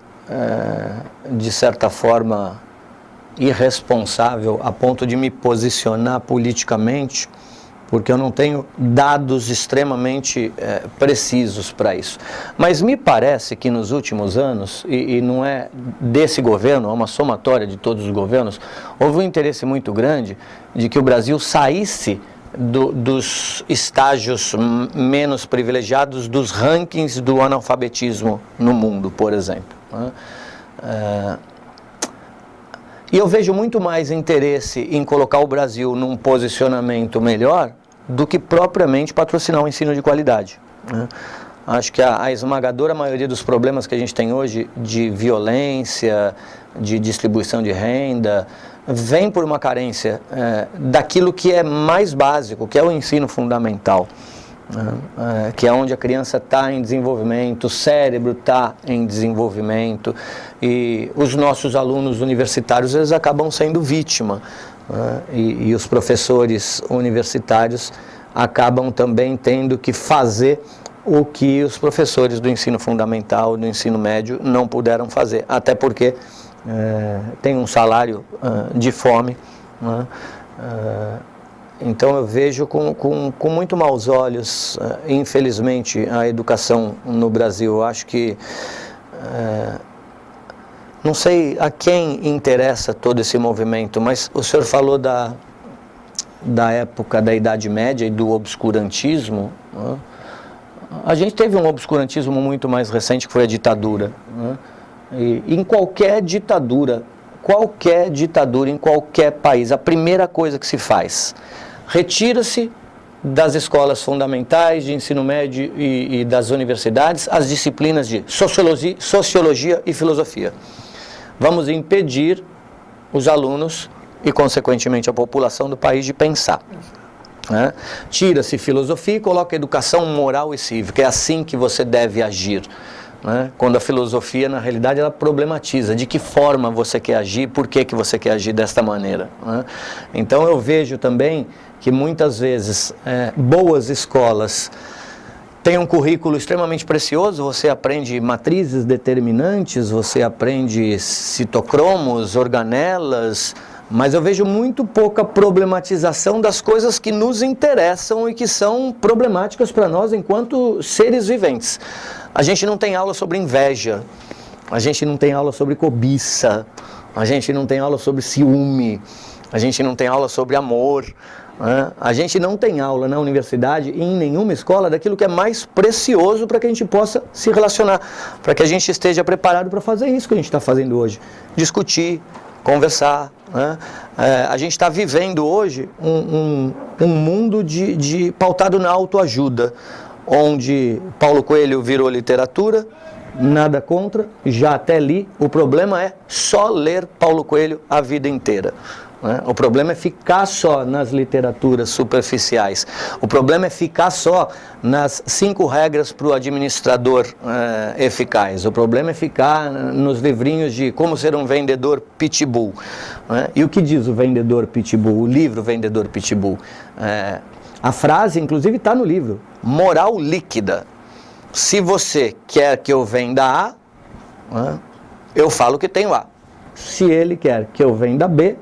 de certa forma, irresponsável a ponto de me posicionar politicamente, porque eu não tenho dados extremamente precisos para isso. Mas me parece que nos últimos anos, e não é desse governo, é uma somatória de todos os governos, houve um interesse muito grande de que o Brasil saísse dos estágios menos privilegiados dos rankings do analfabetismo no mundo, por exemplo. E eu vejo muito mais interesse em colocar o Brasil num posicionamento melhor do que propriamente patrocinar um ensino de qualidade, né? Acho que a esmagadora maioria dos problemas que a gente tem hoje de violência, de distribuição de renda, vem por uma carência daquilo que é mais básico, que é o ensino fundamental, que é onde a criança está em desenvolvimento, o cérebro está em desenvolvimento, e os nossos alunos universitários, eles acabam sendo vítima, e os professores universitários acabam também tendo que fazer o que os professores do ensino fundamental, do ensino médio não puderam fazer, até porque tem um salário de fome, né? Então eu vejo com muito maus olhos, infelizmente, a educação no Brasil. Eu acho que, não sei a quem interessa todo esse movimento, mas o senhor falou da época da Idade Média e do obscurantismo, né? A gente teve um obscurantismo muito mais recente, que foi a ditadura, né? E em qualquer ditadura, em qualquer país, a primeira coisa que se faz, retira-se das escolas fundamentais, de ensino médio e das universidades, as disciplinas de sociologia e filosofia. Vamos impedir os alunos e, consequentemente, a população do país de pensar. Tira-se filosofia e coloca educação moral e cívica. É assim que você deve agir, né? Quando a filosofia, na realidade, ela problematiza de que forma você quer agir, por que você quer agir desta maneira, né? Então eu vejo também que muitas vezes boas escolas têm um currículo extremamente precioso. Você aprende matrizes determinantes, você aprende citocromos, organelas, mas eu vejo muito pouca problematização das coisas que nos interessam e que são problemáticas para nós enquanto seres viventes. A gente não tem aula sobre inveja, a gente não tem aula sobre cobiça, a gente não tem aula sobre ciúme, a gente não tem aula sobre amor, né? A gente não tem aula na universidade e em nenhuma escola daquilo que é mais precioso para que a gente possa se relacionar, para que a gente esteja preparado para fazer isso que a gente está fazendo hoje, discutir, conversar, né? A gente está vivendo hoje um mundo pautado na autoajuda, onde Paulo Coelho virou literatura, nada contra, já até li. O problema é só ler Paulo Coelho a vida inteira, né? O problema é ficar só nas literaturas superficiais. O problema é ficar só nas 5 regras para o administrador eficaz. O problema é ficar nos livrinhos de como ser um vendedor pitbull, né? E o que diz o vendedor pitbull, o livro Vendedor Pitbull? A frase, inclusive, está no livro: moral líquida. Se você quer que eu venda A, né, eu falo que tenho A. Se ele quer que eu venda B,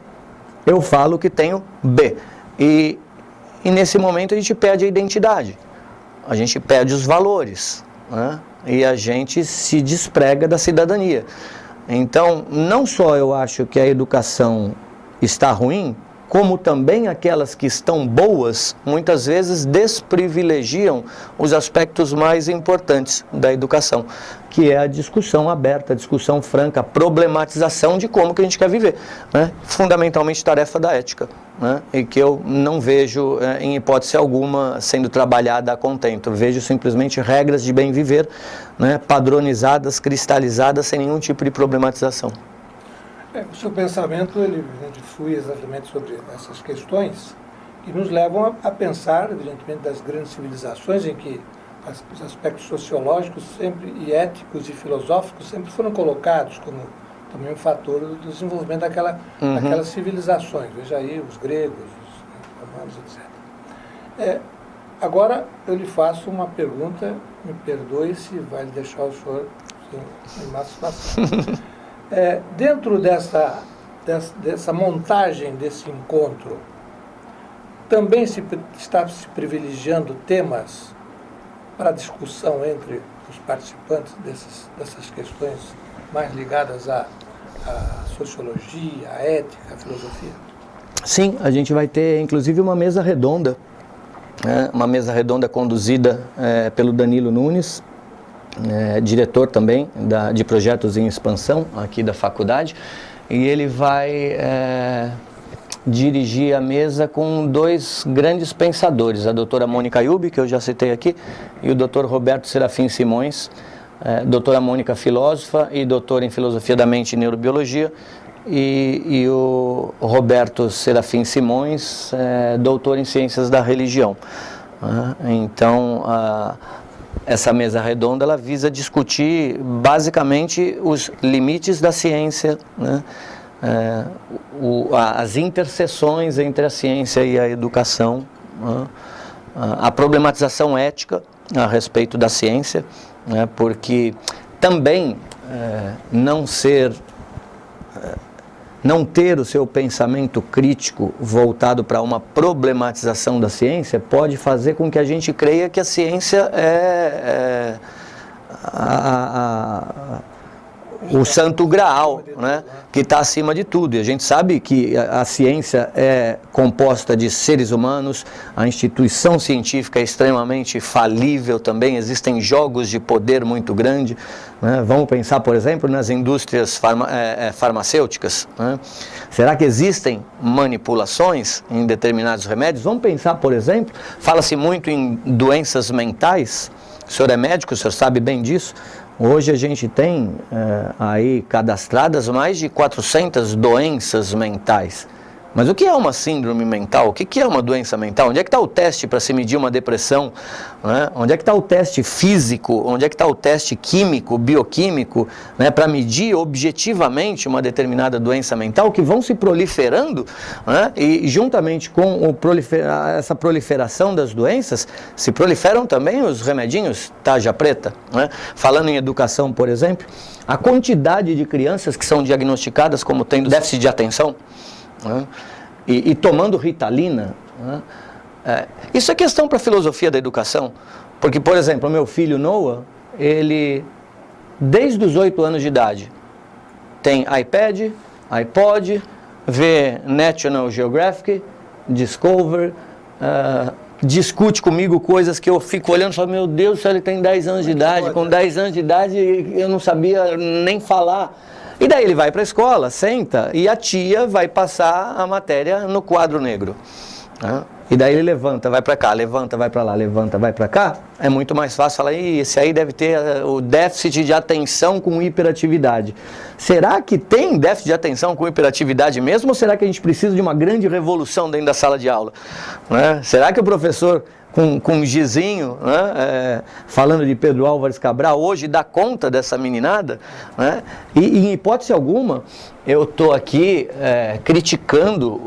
eu falo que tenho B. E nesse momento a gente perde a identidade, a gente perde os valores, né? E a gente se desprega da cidadania. Então, não só eu acho que a educação está ruim, como também aquelas que estão boas, muitas vezes desprivilegiam os aspectos mais importantes da educação, que é a discussão aberta, a discussão franca, a problematização de como que a gente quer viver, né? Fundamentalmente tarefa da ética, né? E que eu não vejo, em hipótese alguma, sendo trabalhada a contento. Vejo simplesmente regras de bem viver, né? Padronizadas, cristalizadas, sem nenhum tipo de problematização. O seu pensamento ele flui exatamente sobre essas questões que nos levam a pensar, evidentemente, das grandes civilizações em que os aspectos sociológicos sempre, e éticos e filosóficos sempre foram colocados como também um fator do desenvolvimento daquelas civilizações. Veja aí os gregos, os romanos, etc. Agora eu lhe faço uma pergunta, me perdoe se vai deixar o senhor em má situação. Dentro dessa montagem desse encontro, também está se privilegiando temas para discussão entre os participantes dessas questões mais ligadas à sociologia, à ética, à filosofia? Sim, a gente vai ter inclusive uma mesa redonda, uma mesa redonda conduzida pelo Danilo Nunes, diretor também de projetos em expansão aqui da faculdade, e ele vai dirigir a mesa com 2 grandes pensadores, a doutora Mônica Ayub, que eu já citei aqui, e o doutor Roberto Serafim Simões, doutora Mônica filósofa e doutora em filosofia da mente e neurobiologia, e o Roberto Serafim Simões, doutor em ciências da religião. Então, essa mesa redonda ela visa discutir basicamente os limites da ciência, né? As interseções entre a ciência e a educação, a problematização ética a respeito da ciência, né? Porque também não ter o seu pensamento crítico voltado para uma problematização da ciência pode fazer com que a gente creia que a ciência é o santo graal, né, que está acima de tudo. E a gente sabe que a ciência é composta de seres humanos, a instituição científica é extremamente falível também, existem jogos de poder muito grande, né? Vamos pensar, por exemplo, nas indústrias farmacêuticas, né? Será que existem manipulações em determinados remédios? Vamos pensar, por exemplo, fala-se muito em doenças mentais. O senhor é médico, o senhor sabe bem disso. Hoje a gente tem aí cadastradas mais de 400 doenças mentais. Mas o que é uma síndrome mental? O que é uma doença mental? Onde é que está o teste para se medir uma depressão? Né? Onde é que está o teste físico? Onde é que está o teste químico, bioquímico, né, para medir objetivamente uma determinada doença mental, que vão se proliferando, né? E juntamente com essa proliferação das doenças, se proliferam também os remedinhos tarja preta, né? Falando em educação, por exemplo, a quantidade de crianças que são diagnosticadas como tendo déficit de atenção, né? E tomando Ritalina, né? Isso é questão para a filosofia da educação, porque, por exemplo, o meu filho Noah, ele, desde os 8 anos de idade, tem iPad, iPod, vê National Geographic, Discover, discute comigo coisas que eu fico olhando e falo, meu Deus, se ele tem 10 anos de idade, com 10 anos de idade eu não sabia nem falar. E daí ele vai para a escola, senta, e a tia vai passar a matéria no quadro negro, né? E daí ele levanta, vai para cá, levanta, vai para lá, levanta, vai para cá. É muito mais fácil falar, esse aí deve ter o déficit de atenção com hiperatividade. Será que tem déficit de atenção com hiperatividade mesmo, ou será que a gente precisa de uma grande revolução dentro da sala de aula, né? Será que o professor com um gizinho, né, falando de Pedro Álvares Cabral, hoje dá conta dessa meninada, né? E em hipótese alguma, eu estou aqui criticando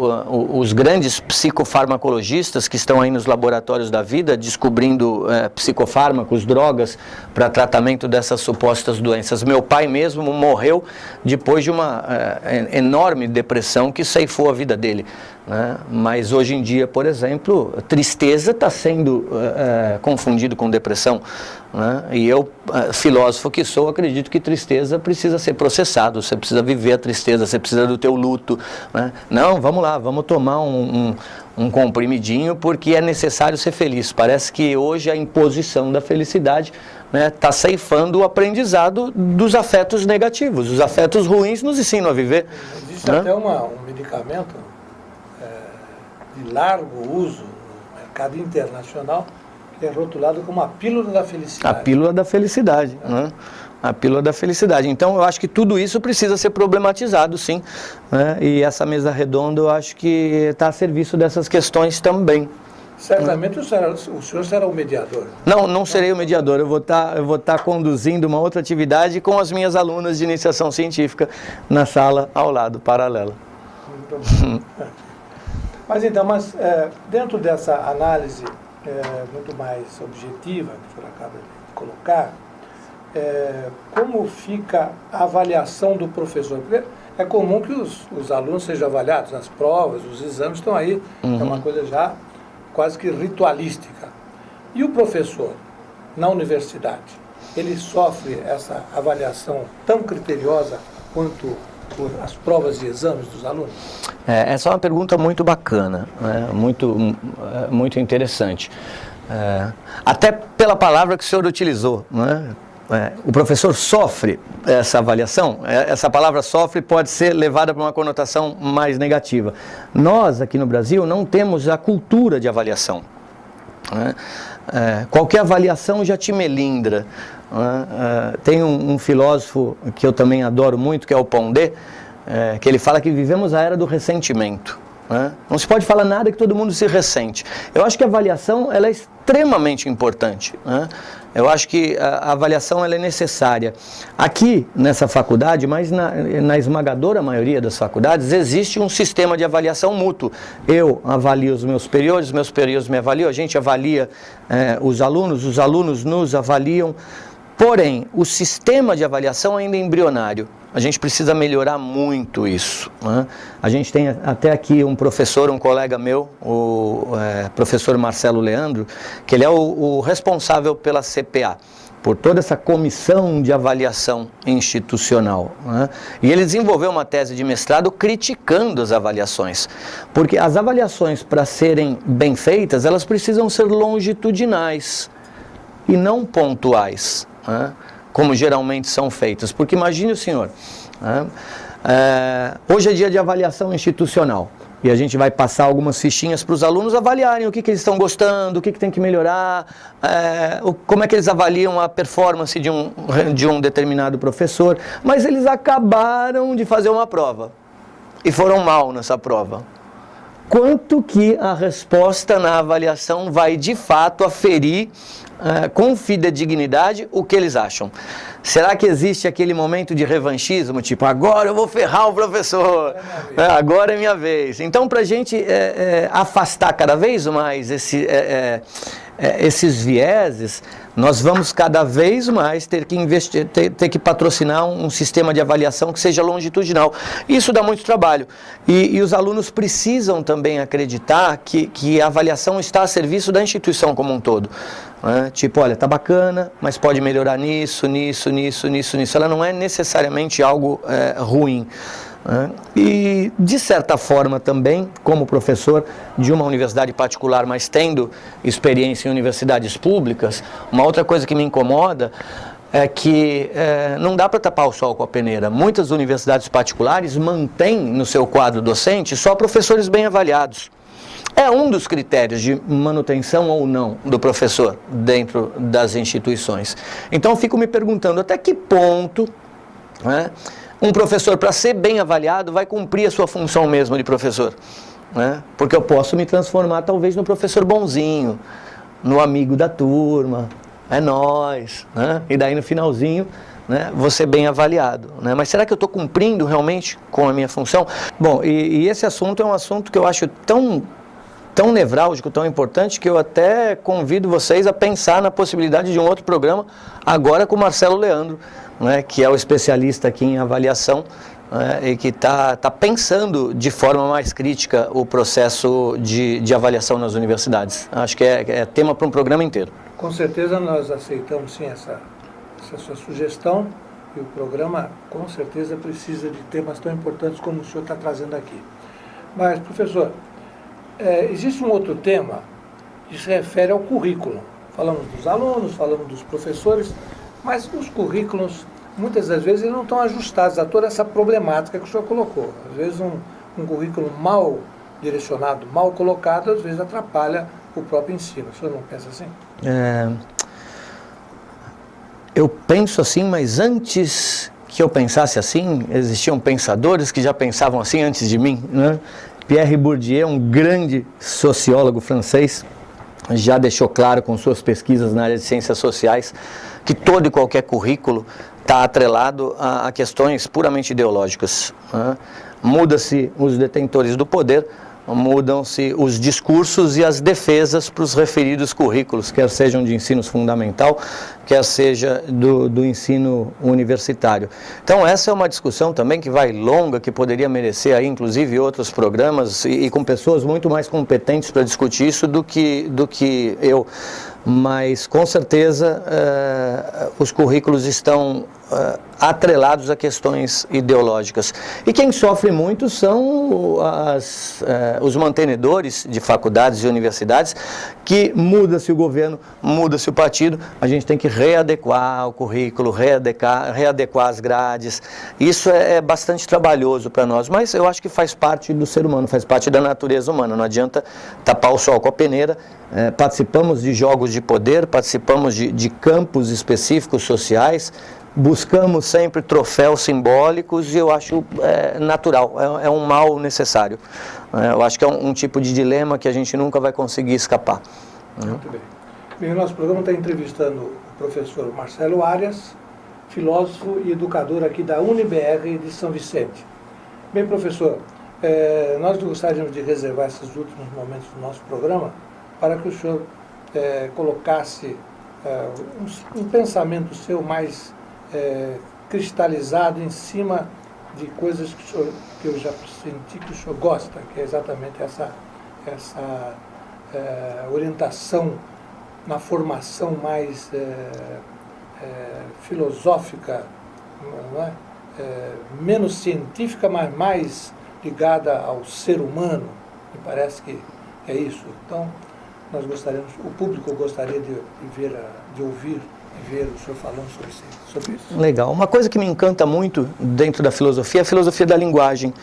os grandes psicofarmacologistas que estão aí nos laboratórios da vida, descobrindo psicofármacos, drogas para tratamento dessas supostas doenças. Meu pai mesmo morreu depois de uma enorme depressão que ceifou a vida dele, né? Mas hoje em dia, por exemplo, tristeza está sendo confundido com depressão, né? E eu, filósofo que sou, acredito que tristeza precisa ser processado, você precisa viver a tristeza, você precisa do teu luto, né? Não, vamos lá, vamos tomar um comprimidinho porque é necessário ser feliz. Parece que hoje a imposição da felicidade está ceifando o aprendizado dos afetos negativos. Os afetos ruins nos ensinam a viver. Existe até um medicamento de largo uso no mercado internacional que é rotulado como a pílula da felicidade. A pílula da felicidade, né? A pílula da felicidade. Então, eu acho que tudo isso precisa ser problematizado, sim, né? E essa mesa redonda, eu acho que está a serviço dessas questões também. Certamente o senhor será o mediador. Não serei o mediador, eu vou estar conduzindo uma outra atividade com as minhas alunas de iniciação científica na sala ao lado, paralela. Muito bom. Mas então, dentro dessa análise muito mais objetiva que o senhor acaba de colocar, como fica a avaliação do professor? Porque é comum que os alunos sejam avaliados nas provas, os exames estão aí, é uma coisa já quase que ritualística. E o professor, na universidade, ele sofre essa avaliação tão criteriosa quanto as provas e exames dos alunos? Essa é uma pergunta muito bacana, né? Muito interessante. Até pela palavra que o senhor utilizou, né? o professor sofre essa avaliação. Essa palavra sofre pode ser levada para uma conotação mais negativa. Nós, aqui no Brasil, não temos a cultura de avaliação. Qualquer avaliação já te melindra. Tem um filósofo que eu também adoro muito, que é o Pondé, que ele fala que vivemos a era do ressentimento. Não se pode falar nada que todo mundo se ressente. Eu acho que a avaliação ela é extremamente importante. Eu acho que a avaliação ela é necessária. Aqui nessa faculdade, mas na esmagadora maioria das faculdades, existe um sistema de avaliação mútuo. Eu avalio os meus superiores me avaliam, a gente avalia os alunos nos avaliam. Porém, o sistema de avaliação ainda é embrionário. A gente precisa melhorar muito isso. A gente tem até aqui um professor, um colega meu, o professor Marcelo Leandro, que ele é o responsável pela CPA, por toda essa comissão de avaliação institucional. E ele desenvolveu uma tese de mestrado criticando as avaliações, porque as avaliações, para serem bem feitas, elas precisam ser longitudinais e não pontuais, como geralmente são feitas. Porque imagine o senhor, hoje é dia de avaliação institucional, e a gente vai passar algumas fichinhas para os alunos avaliarem o que eles estão gostando, o que tem que melhorar, como é que eles avaliam a performance de um determinado professor, mas eles acabaram de fazer uma prova e foram mal nessa prova. Quanto que a resposta na avaliação vai de fato aferir com fidedignidade o que eles acham? Será que existe aquele momento de revanchismo, tipo, agora eu vou ferrar o professor, agora é minha vez? Então, para a gente afastar cada vez mais esses vieses, nós vamos cada vez mais ter que investir, ter que patrocinar um sistema de avaliação que seja longitudinal. Isso dá muito trabalho. E os alunos precisam também acreditar que a avaliação está a serviço da instituição como um todo. Tipo, olha, tá bacana, mas pode melhorar nisso. Ela não é necessariamente algo ruim. E, de certa forma também, como professor de uma universidade particular, mas tendo experiência em universidades públicas, uma outra coisa que me incomoda é que não dá para tapar o sol com a peneira. Muitas universidades particulares mantêm no seu quadro docente só professores bem avaliados. É um dos critérios de manutenção ou não do professor dentro das instituições. Então eu fico me perguntando até que ponto um professor, para ser bem avaliado, vai cumprir a sua função mesmo de professor. Porque eu posso me transformar talvez no professor bonzinho, no amigo da turma, é nóis, e daí no finalzinho vou ser bem avaliado. Mas será que eu estou cumprindo realmente com a minha função? Bom, e esse assunto é um assunto que eu acho tão nevrálgico, tão importante, que eu até convido vocês a pensar na possibilidade de um outro programa, agora com o Marcelo Leandro, que é o especialista aqui em avaliação, e que está pensando de forma mais crítica o processo de avaliação nas universidades. Acho que é tema para um programa inteiro. Com certeza nós aceitamos sim essa sua sugestão, e o programa com certeza precisa de temas tão importantes como o senhor está trazendo aqui. Mas, professor, existe um outro tema que se refere ao currículo. Falamos dos alunos, falamos dos professores, mas os currículos, muitas das vezes, eles não estão ajustados a toda essa problemática que o senhor colocou. Às vezes, um currículo mal direcionado, mal colocado, às vezes atrapalha o próprio ensino. O senhor não pensa assim? Eu penso assim, mas antes que eu pensasse assim, existiam pensadores que já pensavam assim antes de mim, Pierre Bourdieu, um grande sociólogo francês, já deixou claro com suas pesquisas na área de ciências sociais que todo e qualquer currículo está atrelado a questões puramente ideológicas. Muda-se os detentores do poder, mudam-se os discursos e as defesas para os referidos currículos, quer sejam de ensino fundamental, quer seja do ensino universitário. Então essa é uma discussão também que vai longa, que poderia merecer aí inclusive outros programas e com pessoas muito mais competentes para discutir isso do que eu. mas com certeza os currículos estão atrelados a questões ideológicas. E quem sofre muito são os mantenedores de faculdades e universidades, que muda-se o governo, muda-se o partido, a gente tem que readequar o currículo, readequar as grades. Isso é bastante trabalhoso para nós, mas eu acho que faz parte do ser humano, faz parte da natureza humana, não adianta tapar o sol com a peneira. Participamos de jogos de poder, participamos de campos específicos sociais, buscamos sempre troféus simbólicos e eu acho natural, é um mal necessário. Eu acho que é um tipo de dilema que a gente nunca vai conseguir escapar. Muito bem. Bem, o nosso programa está entrevistando o professor Marcelo Arias, filósofo e educador aqui da UniBR de São Vicente. Bem, professor, nós gostaríamos de reservar esses últimos momentos do nosso programa para que o senhor colocasse um pensamento seu mais cristalizado em cima de coisas que eu já senti que o senhor gosta, que é exatamente essa orientação na formação mais filosófica, não é? Menos científica, mas mais ligada ao ser humano. Me parece que é isso. Então, nós gostaríamos, o público gostaria de ouvir e ver o senhor falando sobre isso. Legal. Uma coisa que me encanta muito dentro da filosofia é a filosofia da linguagem,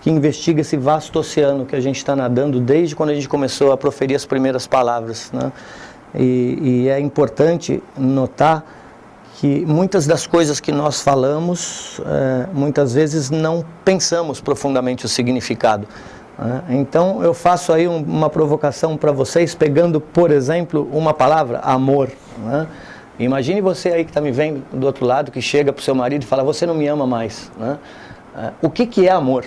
que investiga esse vasto oceano que a gente está nadando desde quando a gente começou a proferir as primeiras palavras, né? E é importante notar que muitas das coisas que nós falamos, muitas vezes não pensamos profundamente o significado. Então eu faço aí uma provocação para vocês, pegando, por exemplo, uma palavra, amor, né? Imagine você aí que está me vendo do outro lado, que chega para o seu marido e fala, você não me ama mais, né? O que é amor?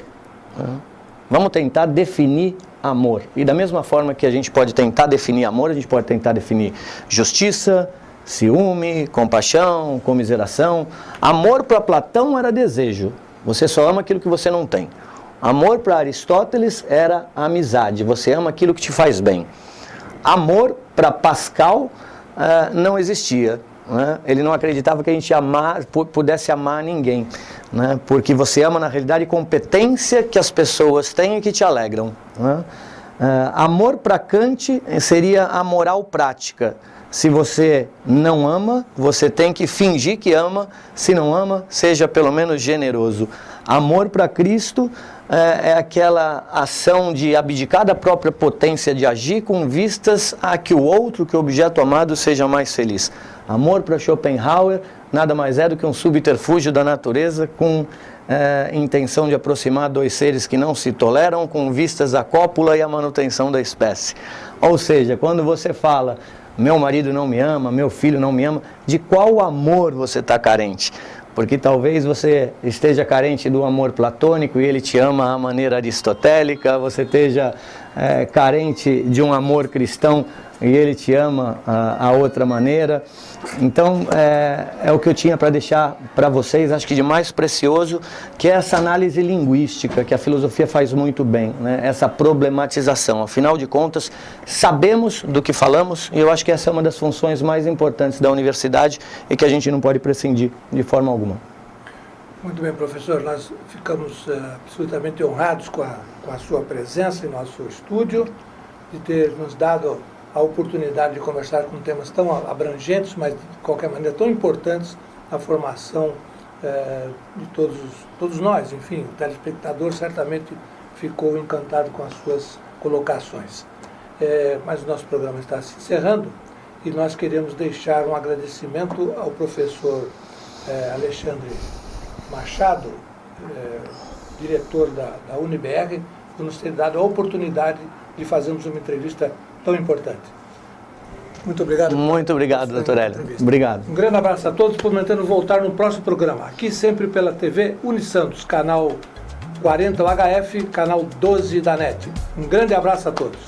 Vamos tentar definir amor. E da mesma forma que a gente pode tentar definir amor, a gente pode tentar definir justiça, ciúme, compaixão, comiseração. Amor para Platão era desejo. Você só ama aquilo que você não tem. Amor para Aristóteles era amizade. Você ama aquilo que te faz bem. Amor para Pascal não existia. Né? Ele não acreditava que a gente pudesse amar ninguém, né? Porque você ama na realidade competência que as pessoas têm e que te alegram, né? Amor para Kant seria a moral prática. Se você não ama, você tem que fingir que ama. Se não ama, seja pelo menos generoso. Amor para Cristo é aquela ação de abdicar da própria potência de agir com vistas a que o outro, que o objeto amado, seja mais feliz. Amor para Schopenhauer nada mais é do que um subterfúgio da natureza com intenção de aproximar dois seres que não se toleram com vistas à cópula e à manutenção da espécie. Ou seja, quando você fala, meu marido não me ama, meu filho não me ama, de qual amor você está carente? Porque talvez você esteja carente do amor platônico e ele te ama à maneira aristotélica, você esteja carente de um amor cristão e ele te ama à outra maneira. Então, é o que eu tinha para deixar para vocês, acho que de mais precioso, que é essa análise linguística, que a filosofia faz muito bem, né? Essa problematização. Afinal de contas, sabemos do que falamos, e eu acho que essa é uma das funções mais importantes da universidade e que a gente não pode prescindir de forma alguma. Muito bem, professor, nós ficamos absolutamente honrados com a sua presença em nosso estúdio, de ter nos dado a oportunidade de conversar com temas tão abrangentes, mas de qualquer maneira tão importantes na formação de todos nós. Enfim, o telespectador certamente ficou encantado com as suas colocações. Mas o nosso programa está se encerrando e nós queremos deixar um agradecimento ao professor Alexandre Machado, diretor da UniBR, por nos ter dado a oportunidade de fazermos uma entrevista tão importante. Muito obrigado. Muito obrigado, doutor Hélio. Obrigado. Um grande abraço a todos, prometendo voltar no próximo programa. Aqui sempre pela TV Unisantos, canal 40 HF, canal 12 da NET. Um grande abraço a todos.